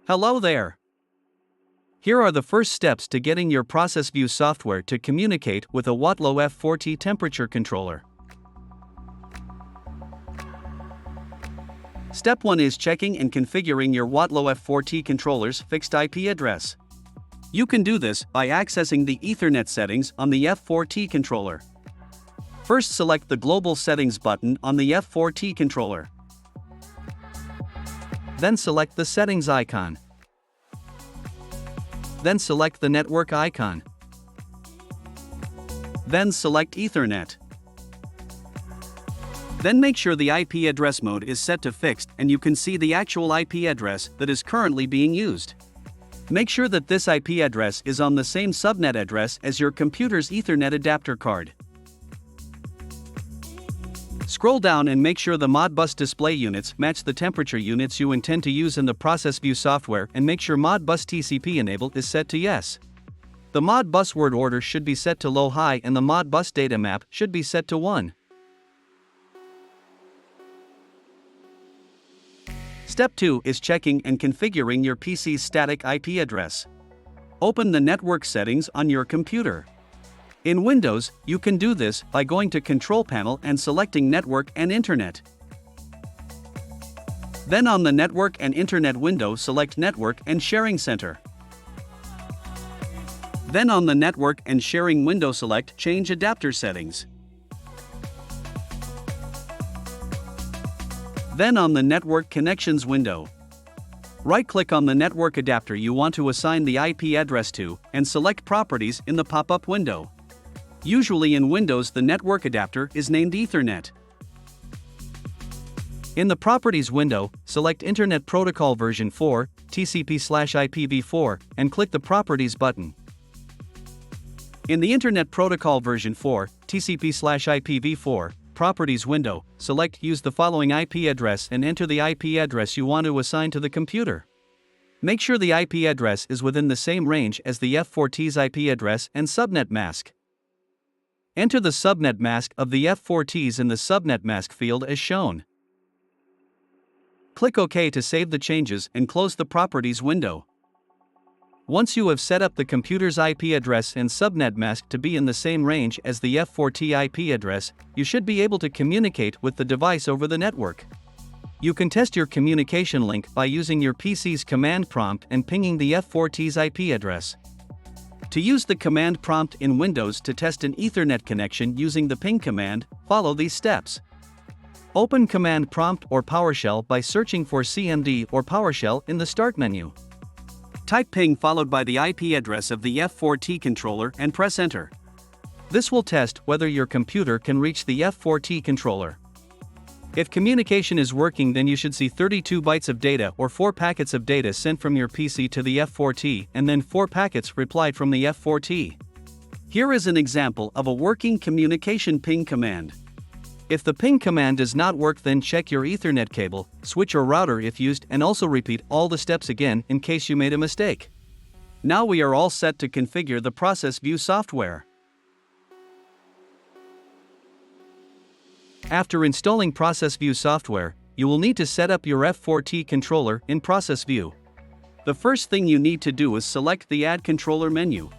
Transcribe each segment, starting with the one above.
Hello there! Here are the first steps to getting your ProcessView software to communicate with a Watlow F4T temperature controller. Step 1 is checking and configuring your Watlow F4T controller's fixed IP address. You can do this by accessing the Ethernet settings on the F4T controller. First, select the Global Settings button on the F4T controller. Then select the Settings icon. Then select the Network icon. Then select Ethernet. Then make sure the IP address mode is set to fixed and you can see the actual IP address that is currently being used. Make sure that this IP address is on the same subnet address as your computer's Ethernet adapter card. Scroll down and make sure the Modbus display units match the temperature units you intend to use in the ProcessView software, and make sure Modbus TCP enable is set to yes. The Modbus word order should be set to low-high and the Modbus data map should be set to 1. Step 2 is checking and configuring your PC's static IP address. Open the network settings on your computer. In Windows, you can do this by going to Control Panel and selecting Network and Internet. Then on the Network and Internet window, select Network and Sharing Center. Then on the Network and Sharing window, select Change Adapter Settings. Then on the Network Connections window, right-click on the network adapter you want to assign the IP address to and select Properties in the pop-up window. Usually in Windows, the network adapter is named Ethernet. In the Properties window, select Internet Protocol version 4, TCP/IPv4, and click the Properties button. In the Internet Protocol version 4, TCP/IPv4, Properties window, select Use the following IP address and enter the IP address you want to assign to the computer. Make sure the IP address is within the same range as the F4T's IP address and subnet mask. Enter the subnet mask of the F4Ts in the subnet mask field as shown. Click OK to save the changes and close the Properties window. Once you have set up the computer's IP address and subnet mask to be in the same range as the F4T IP address, you should be able to communicate with the device over the network. You can test your communication link by using your PC's command prompt and pinging the F4T's IP address. To use the command prompt in Windows to test an Ethernet connection using the ping command, follow these steps. Open Command Prompt or PowerShell by searching for CMD or PowerShell in the Start menu. Type ping followed by the IP address of the F4T controller and press Enter. This will test whether your computer can reach the F4T controller. If communication is working, then you should see 32 bytes of data or 4 packets of data sent from your PC to the F4T and then 4 packets replied from the F4T. Here is an example of a working communication ping command. If the ping command does not work, then check your Ethernet cable, switch or router if used, and also repeat all the steps again in case you made a mistake. Now we are all set to configure the ProcessView software. After installing ProcessView software, you will need to set up your F4T controller in ProcessView. The first thing you need to do is select the Add Controller menu.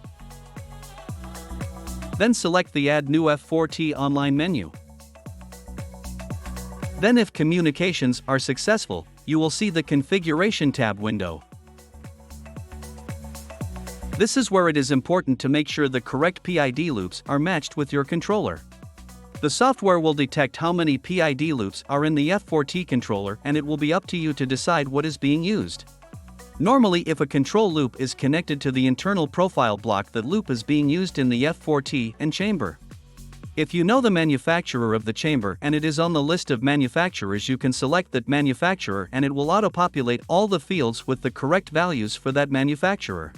Then select the Add New F4T Online menu. Then, if communications are successful, you will see the Configuration tab window. This is where it is important to make sure the correct PID loops are matched with your controller. The software will detect how many PID loops are in the F4T controller, and it will be up to you to decide what is being used. Normally, if a control loop is connected to the internal profile block, that loop is being used in the F4T and chamber. If you know the manufacturer of the chamber and it is on the list of manufacturers, you can select that manufacturer and it will auto-populate all the fields with the correct values for that manufacturer.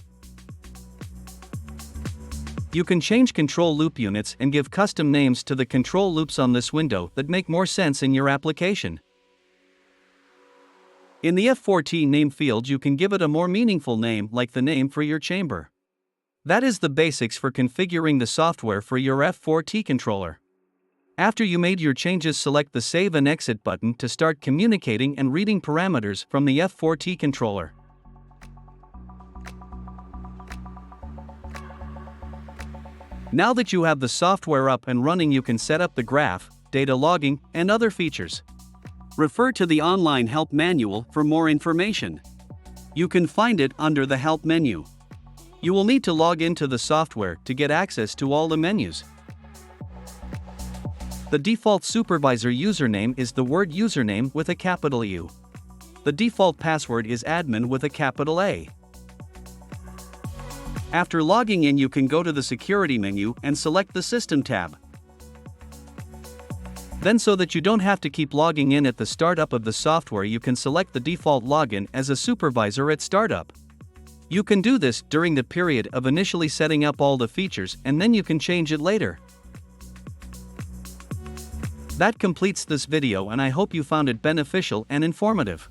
You can change control loop units and give custom names to the control loops on this window that make more sense in your application. In the F4T name field, you can give it a more meaningful name, like the name for your chamber. That is the basics for configuring the software for your F4T controller. After you made your changes, select the Save and Exit button to start communicating and reading parameters from the F4T controller. Now that you have the software up and running, you can set up the graph, data logging, and other features. Refer to the online help manual for more information. You can find it under the help menu. You will need to log into the software to get access to all the menus. The default supervisor username is the word username with a capital U. The default password is admin with a capital A. After logging in, you can go to the security menu and select the System tab. Then, so that you don't have to keep logging in at the startup of the software, you can select the default login as a supervisor at startup. You can do this during the period of initially setting up all the features, and then you can change it later. That completes this video, and I hope you found it beneficial and informative.